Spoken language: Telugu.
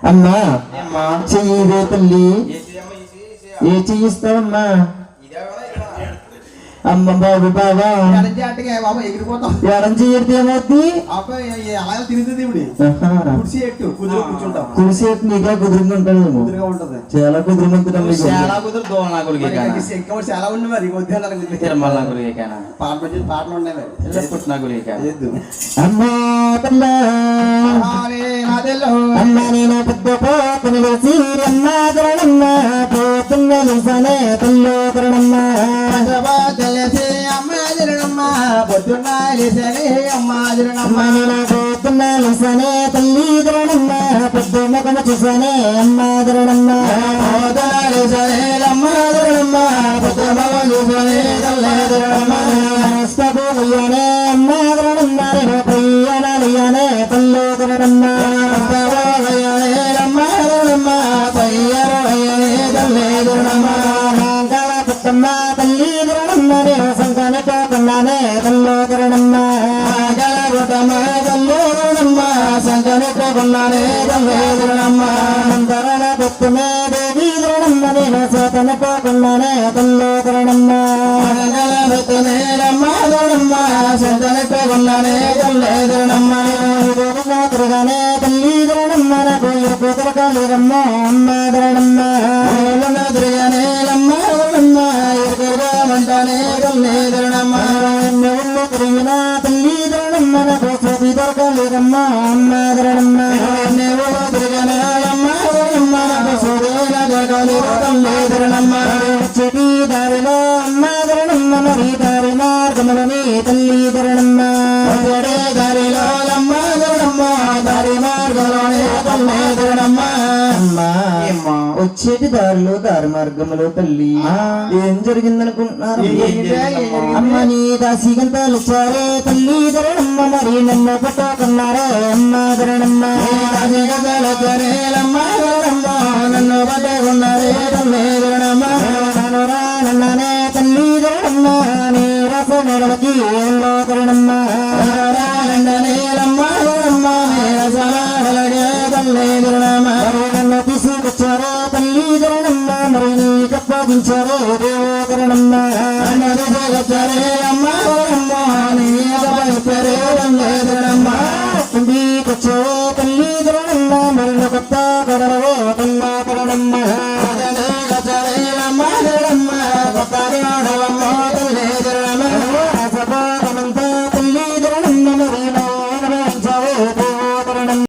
అమ్మా చెయ్యి తల్లి ఏ చెయ్యిస్తావమ్మా అమ్మ బాబు బాబా ఎడం చెయ్యడితే ఏమవుతుంది కుడిసి ఎట్టు నీకే కుదురుకుంటాను చాలా కుదురుకుంటున్నాం చాలా ఉంది మరి పాటలు ఉన్నాయి అమ్మా అమ్మా నేను పెద్ద పోతున్న వేసి అమ్మా దొరడమ్మ పోతున్న వేసనే తల్లో దొరడమ్మ తెలిసి అమ్మ జరగమ్మ పొద్దున్న లేసనే అమ్మ జరగమ్మ నేను పోతున్న వేసనే తల్లి దొరడమ్మ పొద్దు ముఖమ చూసనే అమ్మ దొరడమ్మ పొద్దున్న లేసనే అమ్మ జరగమ్మ పొద్దు ముఖమ చూసనే తల్లి దొరడమ్మ నష్టపోయానే అమ్మ దొరడమ్మ నేను ప్రియనాలయ్యానే తల్లో దొరడమ్మ అమ్మ జరగమ్మ పయ్యరయ్యనే తల్లి దొరడమ్మ పుట్టమ్మ తల్లి దొరడమ్మ నేను సంతాన పోతున్నానే తల్లో దొరడమ్మ పుట్టమ్మ తల్లి దొరడమ్మ సంతాన పోతున్నానే తల్లి దొరడమ్మ దొరడ పుట్టుమే దేవి దొరడమ్మ నేను సోతన పోతున్నానే తల్లో దొరడమ్మ పుట్టుమే రమ్మ దొరడమ్మ సంతాన పోతున్నానే తల్లి దొరడమ్మ తిరగానే తల్లి దొరడమ్మ నాకు కూతురు కాలేదమ్మ అమ్మ దొరడమ్మ తిరగానే రమ్మ దొరడమ్మ ఎరుకమంటానే తల్లి దొరడమ్మ ఎవళ్ళు తిరిగినా తల్లి దొరడమ్మ నాకు సోతి దొరకలేదమ్మ అమ్మ దొరడమ్మ ఎవరు తిరగానే రమ్మ దొరడమ్మ సూర్యుల జగలేదు తల్లి దొరడమ్మ చెటి దారిలో అమ్మ దొరడమ్మ మరి దారి మార్గములని తల్లి దొరడమ్మ దారిలో రమ్మ దొరడమ్మ దారి మార్గంలోనే తల్లి దొరడమ్మ వచ్చేటి దారిలో దారి మార్గంలో తల్లి ఏం జరిగిందనుకుంటున్నారు అమ్మ నీ దాసిగంతాలు చారే తల్లి దొరడమ్మ మరి నన్ను పట్టుకున్నారే అమ్మ దొరడమ్మ నన్ను పట్టుకున్నారే తల్లి దొరడమ్మ నన్ననే తల్లి దొరడమ్మ నీ రస నెలకి ఎల్లో దొరడమ్మ నన్ను తీసుకొచ్చారో తల్లి దొరడమ్మ మరి నీ కప్పగించారో